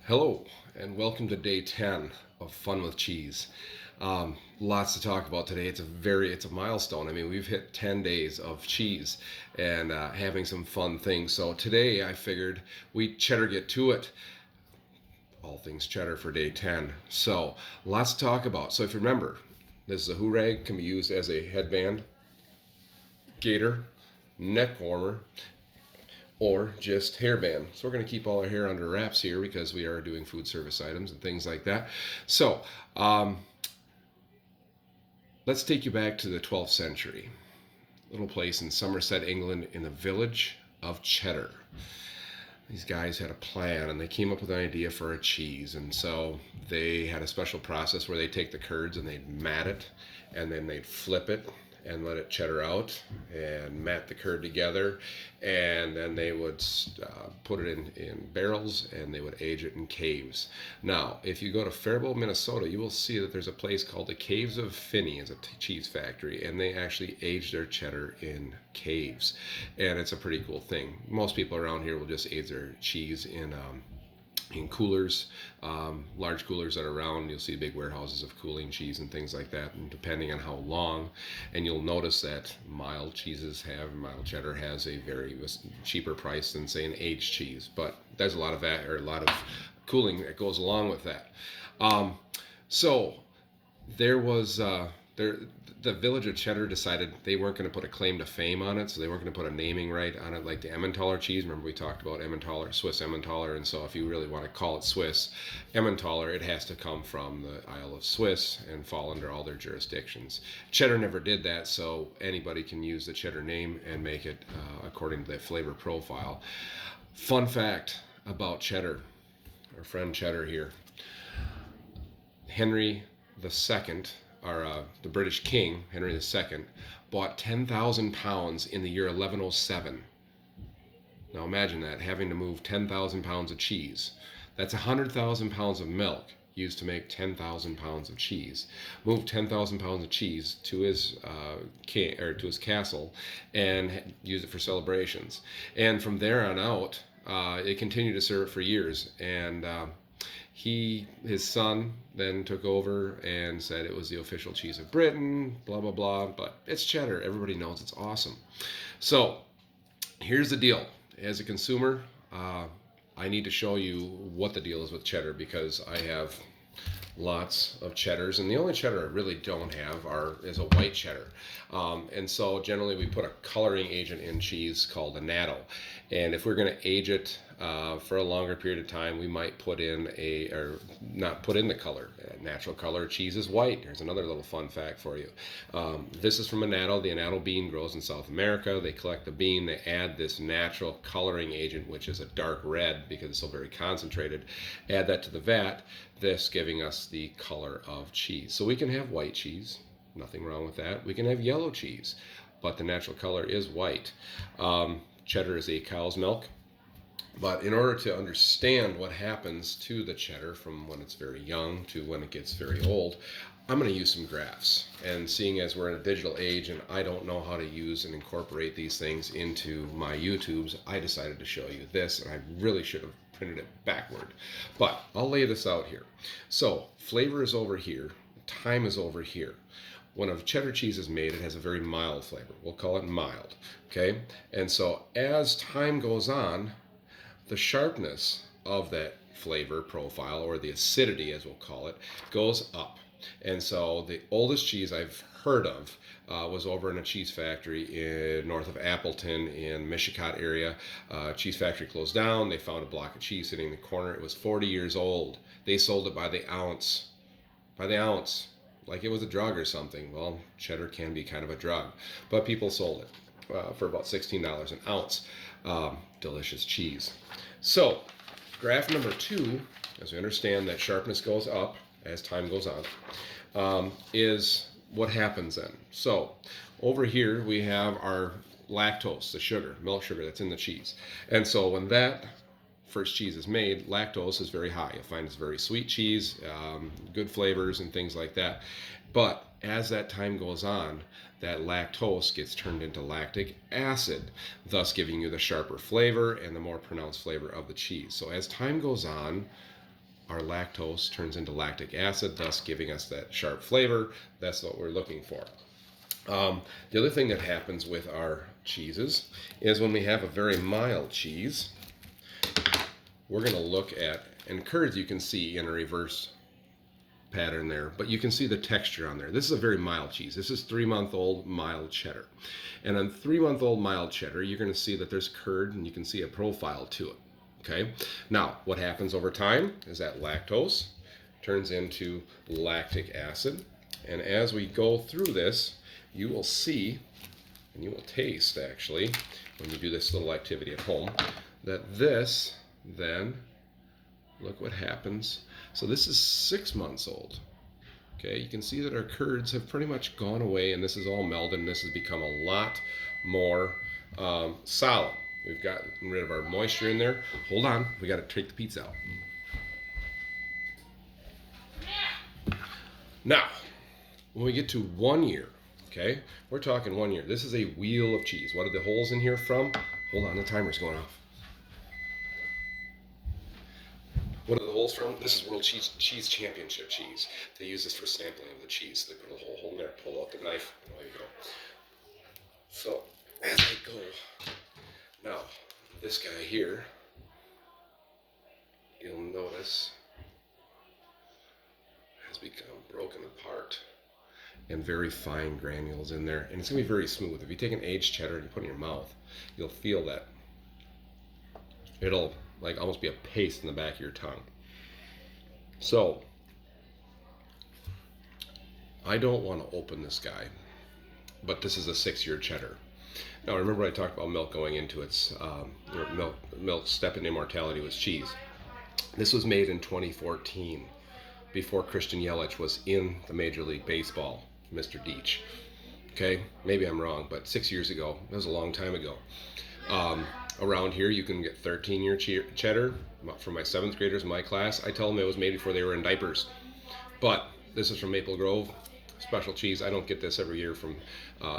Hello, and welcome to day 10 of Fun with Cheese. Lots to talk about today. It's a milestone. I mean, we've hit 10 days of cheese and having some fun things. So today I figured we cheddar get to it. All things cheddar for day 10. So lots to talk about. So if you remember, this is a hoorag, can be used as a headband, gaiter, neck warmer, or just hairband. So we're going to keep all our hair under wraps here because we are doing food service items and things like that. So let's take you back to the 12th century. A little place in Somerset, England, in the village of Cheddar. These guys had a plan and they came up with an idea for a cheese. And so they had a special process where they take the curds and they'd mat it and then they'd flip it and let it cheddar out and mat the curd together, and then they would put it in barrels and they would age it in caves. Now if you go to Faribault, Minnesota, you will see that there's a place called the Caves of Finney. It's a cheese factory, and they actually age their cheddar in caves, and it's a pretty cool thing. Most people around here will just age their cheese in coolers, large coolers that are around. You'll see big warehouses of cooling cheese and things like that, and depending on how long. And you'll notice that mild cheddar has a very cheaper price than, say, an aged cheese, but there's a lot of cooling that goes along with that. So there was the village of Cheddar decided they weren't going to put a claim to fame on it, so they weren't going to put a naming right on it like the Emmentaler cheese. Remember we talked about Emmentaler, Swiss Emmentaler, and so if you really want to call it Swiss Emmentaler, it has to come from the Isle of Swiss and fall under all their jurisdictions. Cheddar never did that, so anybody can use the Cheddar name and make it according to the flavor profile. Fun fact about Cheddar, our friend Cheddar here. Henry II, the British King, Henry II, bought 10,000 pounds in the year 1107. Now imagine that, having to move 10,000 pounds of cheese. That's 100,000 pounds of milk used to make 10,000 pounds of cheese. Moved 10,000 pounds of cheese to his to his castle and used it for celebrations. And from there on out, it continued to serve for years. And his son then took over and said it was the official cheese of Britain, blah, blah, blah. But it's cheddar. Everybody knows it's awesome. So here's the deal. As a consumer, I need to show you what the deal is with cheddar, because I have lots of cheddars, and the only cheddar I really don't have is a white cheddar. And so generally we put a coloring agent in cheese called annatto. And if we're going to age it for a longer period of time, we might put in not put in the color. Natural color cheese is white. Here's another little fun fact for you. This is from annatto. The annatto bean grows in South America. They collect the bean, they add this natural coloring agent, which is a dark red because it's so very concentrated. Add that to the vat, this giving us the color of cheese. So we can have white cheese, nothing wrong with that. We can have yellow cheese, but the natural color is white. Cheddar is a cow's milk. But in order to understand what happens to the cheddar from when it's very young to when it gets very old, I'm going to use some graphs. And seeing as we're in a digital age and I don't know how to use and incorporate these things into my YouTubes, I decided to show you this, and I really should have printed it backward. But I'll lay this out here. So flavor is over here, time is over here. When a cheddar cheese is made, it has a very mild flavor. We'll call it mild, okay? And so as time goes on, the sharpness of that flavor profile, or the acidity as we'll call it, goes up. And so the oldest cheese I've heard of was over in a cheese factory north of Appleton in Mishicot area. Cheese factory closed down. They found a block of cheese sitting in the corner. It was 40 years old. They sold it by the ounce. By the ounce. Like it was a drug or something. Well, cheddar can be kind of a drug. But people sold it for about $16 an ounce. Delicious cheese. So, graph number 2, as we understand that sharpness goes up as time goes on, is what happens then. So, over here we have our lactose, the sugar, milk sugar that's in the cheese. And so when that first cheese is made, lactose is very high. You'll find it's very sweet cheese, good flavors and things like that. But as that time goes on, that lactose gets turned into lactic acid, thus giving you the sharper flavor and the more pronounced flavor of the cheese. So as time goes on, our lactose turns into lactic acid, thus giving us that sharp flavor. That's what we're looking for. The other thing that happens with our cheeses is when we have a very mild cheese, we're going to look at, and curds you can see in a reverse pattern there, but you can see the texture on there. This is a very mild cheese. This is 3-month-old mild cheddar. And on 3-month-old mild cheddar, you're going to see that there's curd and you can see a profile to it. Okay. Now, what happens over time is that lactose turns into lactic acid. And as we go through this, you will see, and you will taste actually, when you do this little activity at home, that this then, look what happens. So this is 6 months old. Okay, you can see that our curds have pretty much gone away, and this is all melded, and this has become a lot more solid. We've gotten rid of our moisture in there. Hold on, we got to take the pizza out. Now, when we get to 1 year, okay, we're talking 1 year. This is a wheel of cheese. What are the holes in here from? Hold on, the timer's going off. What are the holes from? This is World Cheese Championship cheese. They use this for sampling of the cheese. They put a whole hole in there, pull out the knife. There you go. So, as I go, now, this guy here, you'll notice, has become broken apart and very fine granules in there. And it's going to be very smooth. If you take an aged cheddar and you put it in your mouth, you'll feel that it'll like almost be a paste in the back of your tongue. So I don't want to open this guy, but this is a 6-year cheddar. Now remember I talked about milk going into its milk step into immortality was cheese. This was made in 2014, before Christian Yelich was in the Major League Baseball, Mr. Deach. Okay, maybe I'm wrong, but 6 years ago, that was a long time ago. Around here, you can get 13-year cheddar. For my 7th graders in my class, I tell them it was made before they were in diapers. But this is from Maple Grove, special cheese. I don't get this every year from,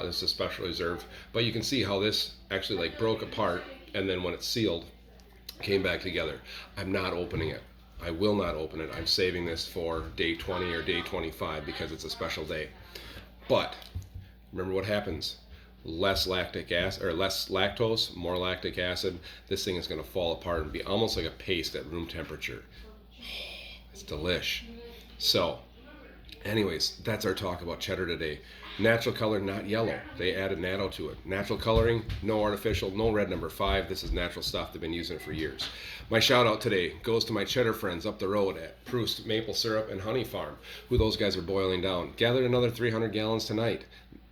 this is a special reserve. But you can see how this actually like broke apart, and then when it's sealed, came back together. I'm not opening it. I will not open it. I'm saving this for day 20 or day 25 because it's a special day. But remember what happens. Less lactic acid, or less lactose, more lactic acid. This thing is going to fall apart and be almost like a paste at room temperature. It's delish. So, anyways, that's our talk about cheddar today. Natural color, not yellow. They added natto to it. Natural coloring, no artificial, no red number 5. This is natural stuff. They've been using it for years. My shout out today goes to my cheddar friends up the road at Proust Maple Syrup and Honey Farm, who those guys are boiling down. Gathered another 300 gallons tonight.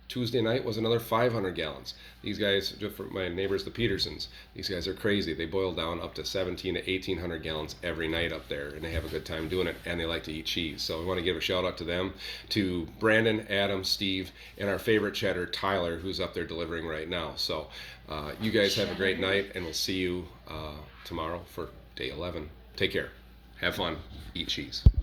Tuesday night was another 500 gallons. These guys, just for my neighbors, the Petersons, these guys are crazy. They boil down up to 17 to 1800 gallons every night up there, and they have a good time doing it, and they like to eat cheese. So I want to give a shout out to them, to Brandon, Adam, Steve, and our favorite cheddar, Tyler, who's up there delivering right now. So you guys have a great night, and we'll see you tomorrow for day 11. Take care. Have fun. Eat cheese.